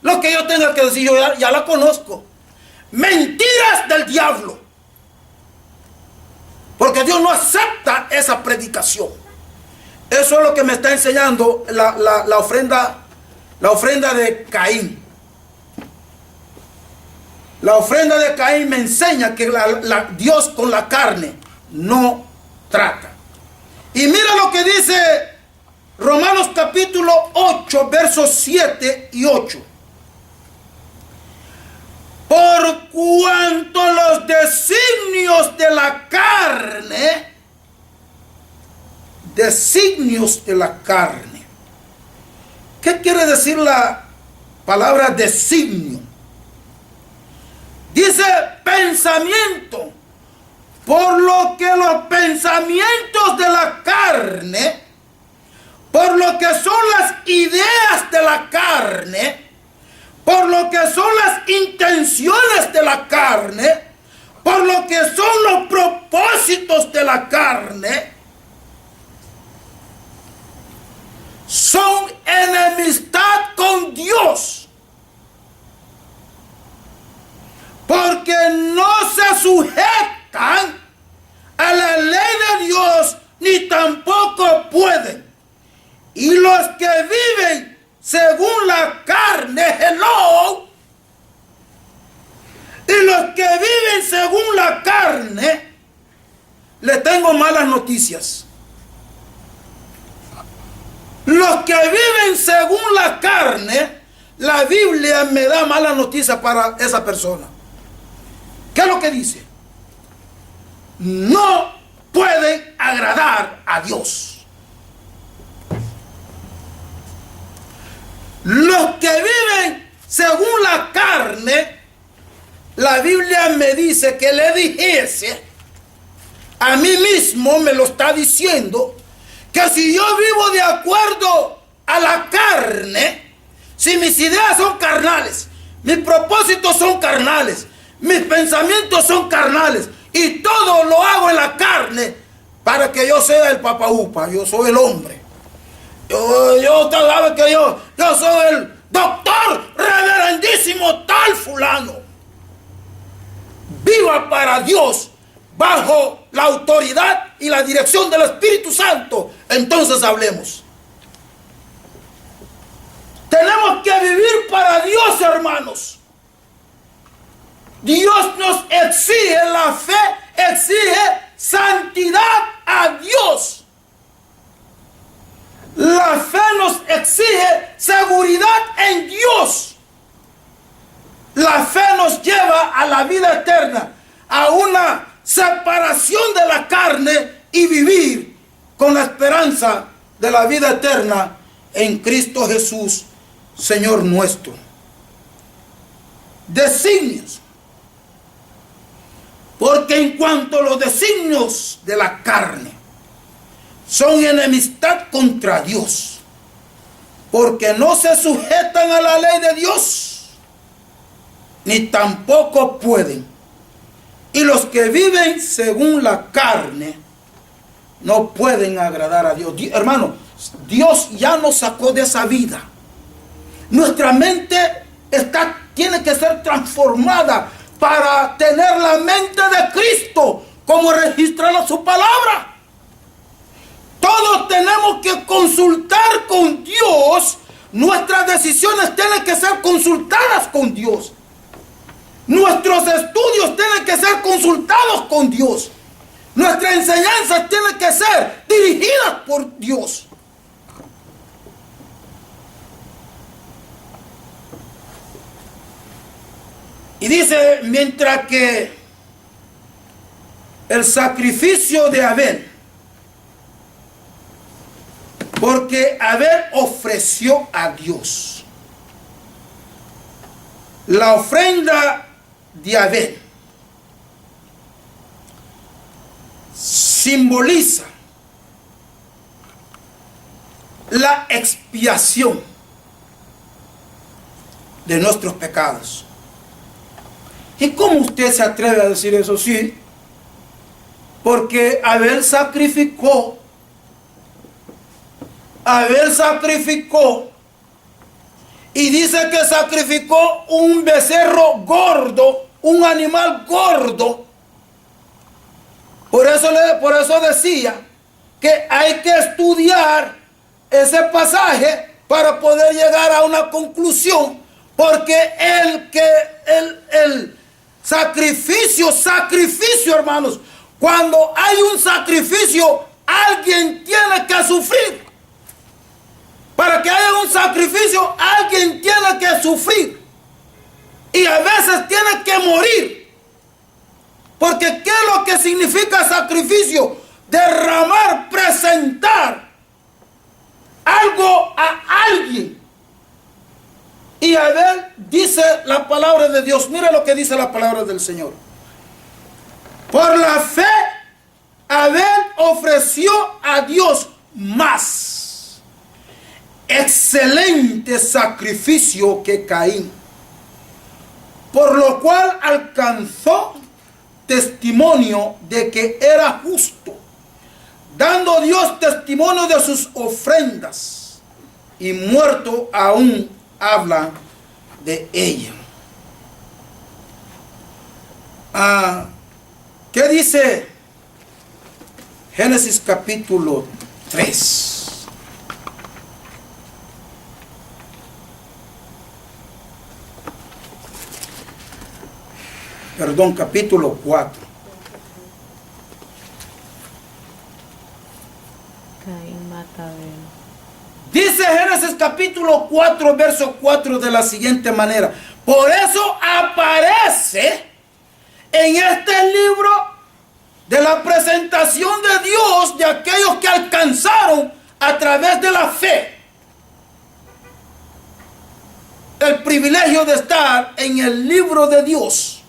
Lo que yo tenga que decir, yo ya la conozco. Mentiras del diablo. Porque Dios no acepta esa predicación. Eso es lo que me está enseñando la ofrenda de Caín. La ofrenda de Caín me enseña que Dios con la carne no trata. Y mira lo que dice Romanos capítulo 8, versos 7 y 8. Por cuanto los designios de la carne, ¿qué quiere decir la palabra designio? Dice pensamiento, por lo que los pensamientos de la carne, por lo que son las ideas de la carne, por lo que son las intenciones de la carne, por lo que son los propósitos de la carne, son enemistad con Dios. Porque no se sujetan a la ley de Dios, ni tampoco pueden. Y los que viven según la carne, hello, y los que viven según la carne, le tengo malas noticias. Los que viven según la carne, la Biblia me da malas noticias para esa persona. ¿Qué es lo que dice? No pueden agradar a Dios. Los que viven según la carne, la Biblia me dice que le dijese, a mí mismo me lo está diciendo, que si yo vivo de acuerdo a la carne, si mis ideas son carnales, mis propósitos son carnales, mis pensamientos son carnales, y todo lo hago en la carne para que yo sea el papaupa, yo soy el hombre. Usted sabe que yo soy el doctor reverendísimo tal fulano. Viva para Dios bajo la autoridad y la dirección del Espíritu Santo. Entonces hablemos. Tenemos que vivir para Dios, hermanos. Dios nos exige la fe, exige santidad a Dios. La fe nos exige seguridad en Dios. La fe nos lleva a la vida eterna, a una separación de la carne y vivir con la esperanza de la vida eterna en Cristo Jesús, Señor nuestro. Designios. Porque en cuanto a los designios de la carne, son enemistad contra Dios, porque no se sujetan a la ley de Dios, ni tampoco pueden. Y los que viven según la carne no pueden agradar a Dios. Hermano, Dios ya nos sacó de esa vida. Nuestra mente tiene que ser transformada para tener la mente de Cristo, como registra su palabra. Todos tenemos que consultar con Dios. Nuestras decisiones tienen que ser consultadas con Dios. Nuestros estudios tienen que ser consultados con Dios. Nuestras enseñanzas tienen que ser dirigidas por Dios. Y dice, mientras que el sacrificio de Abel, porque Abel ofreció a Dios. La ofrenda de Abel simboliza la expiación de nuestros pecados. ¿Y cómo usted se atreve a decir eso? Sí, porque Abel sacrificó. Y dice que sacrificó un becerro gordo, un animal gordo. Por eso decía que hay que estudiar ese pasaje para poder llegar a una conclusión, porque el sacrificio, hermanos, cuando hay un sacrificio, alguien tiene que sufrir. Para que haya un sacrificio, alguien tiene que sufrir. Y a veces tiene que morir. Porque ¿qué es lo que significa sacrificio? Derramar, presentar algo a alguien. Y Abel, dice la palabra de Dios, mira lo que dice la palabra del Señor. Por la fe, Abel ofreció a Dios más excelente sacrificio que Caín, por lo cual alcanzó testimonio de que era justo, dando Dios testimonio de sus ofrendas, y muerto aún habla de ella. ¿Qué dice Génesis capítulo 3? Perdón, capítulo 4. Caín mata a Abel. Dice Génesis capítulo 4, verso 4 de la siguiente manera. Por eso aparece en este libro de la presentación de Dios de aquellos que alcanzaron a través de la fe el privilegio de estar en el libro de Dios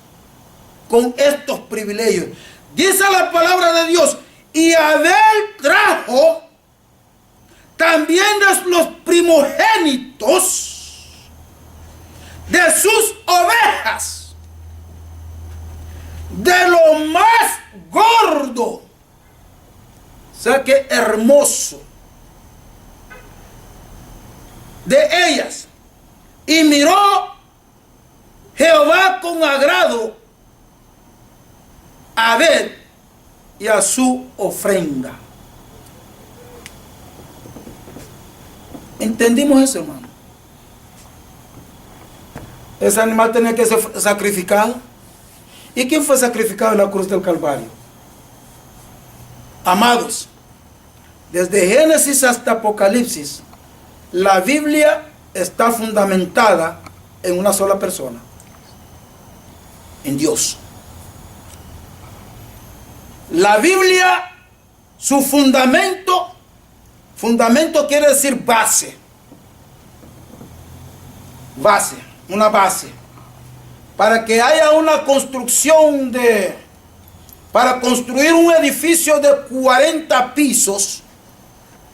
con estos privilegios. Dice la palabra de Dios, y Abel trajo también de los primogénitos de sus ovejas, de lo más gordo, o sea que hermoso, de ellas, y miró Jehová con agrado a Abel y a su ofrenda. ¿Entendimos eso, hermano? Ese animal tenía que ser sacrificado. ¿Y quién fue sacrificado en la cruz del Calvario? Amados, desde Génesis hasta Apocalipsis, la Biblia está fundamentada en una sola persona, en Dios. La Biblia, su fundamento quiere decir base. Base, una base. Para que haya una construcción para construir un edificio de 40 pisos,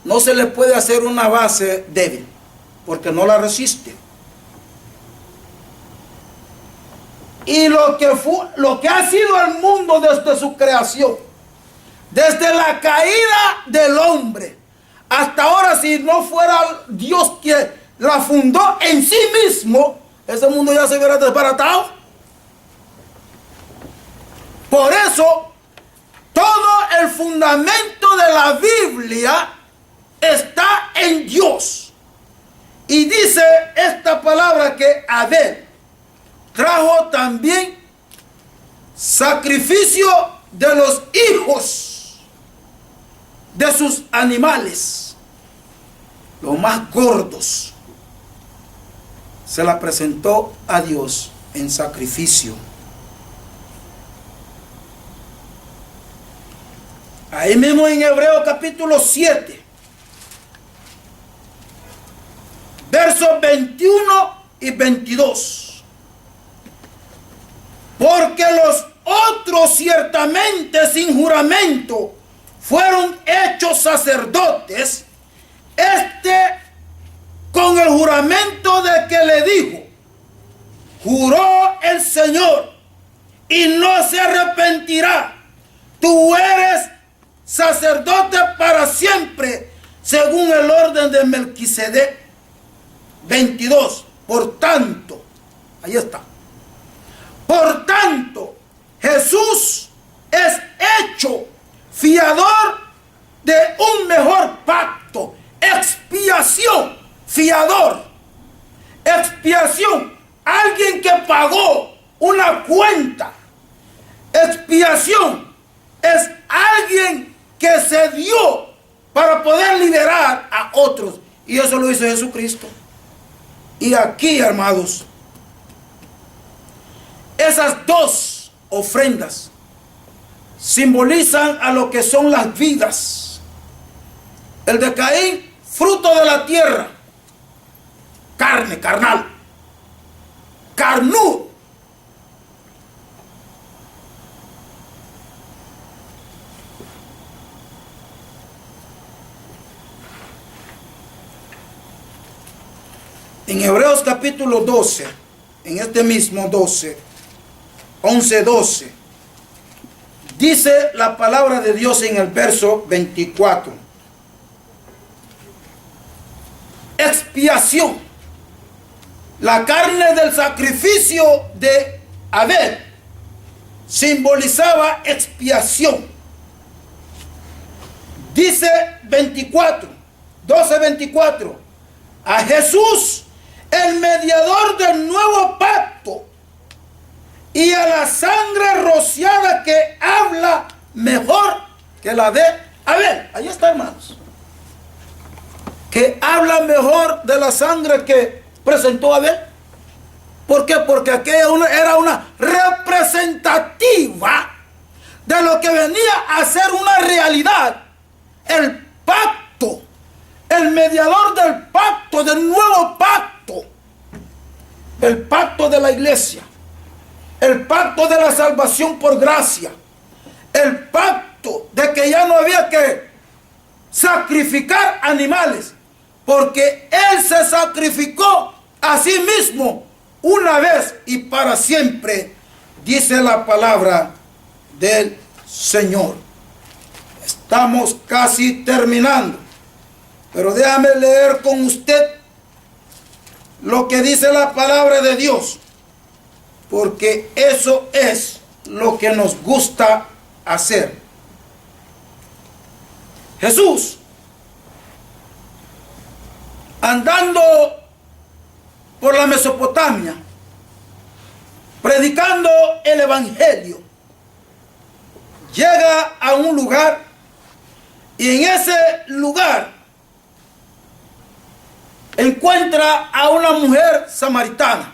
no se le puede hacer una base débil, porque no la resiste. Y lo que ha sido el mundo desde su creación, desde la caída del hombre, hasta ahora, si no fuera Dios que la fundó en sí mismo, ese mundo ya se hubiera desbaratado. Por eso, todo el fundamento de la Biblia está en Dios. Y dice esta palabra que Abel trajo también sacrificio de los hijos de sus animales, los más gordos, se la presentó a Dios en sacrificio. Ahí mismo en Hebreos capítulo 7, versos 21 y 22. Porque los otros ciertamente sin juramento fueron hechos sacerdotes, con el juramento de que le dijo, juró el Señor y no se arrepentirá, tú eres sacerdote para siempre, según el orden de Melquisedec. 22. por tanto, ahí está. Por tanto, Jesús es hecho fiador de un mejor pacto. Expiación, fiador. Expiación, alguien que pagó una cuenta. Expiación es alguien que se dio para poder liberar a otros. Y eso lo hizo Jesucristo. Y aquí, hermanos, esas dos ofrendas simbolizan a lo que son las vidas. El de Caín, fruto de la tierra, carne, carnal, carnudo. En Hebreos capítulo 12, en este mismo 12, 11, 12, dice la palabra de Dios en el verso 24. Expiación. La carne del sacrificio de Abel simbolizaba expiación. Dice 24, 12, 24. A Jesús, el mediador del nuevo pacto, y a la sangre rociada que habla mejor que la de Abel. Ahí está, hermanos. Que habla mejor de la sangre que presentó Abel. ¿Por qué? Porque aquella era una representativa de lo que venía a ser una realidad. El pacto, el mediador del pacto, del nuevo pacto. El pacto de la iglesia. El pacto de la salvación por gracia. El pacto de que ya no había que sacrificar animales, porque Él se sacrificó a sí mismo una vez y para siempre, dice la palabra del Señor. Estamos casi terminando, pero déjame leer con usted lo que dice la palabra de Dios, porque eso es lo que nos gusta hacer. Jesús, andando por la Mesopotamia, predicando el evangelio, llega a un lugar y en ese lugar encuentra a una mujer samaritana.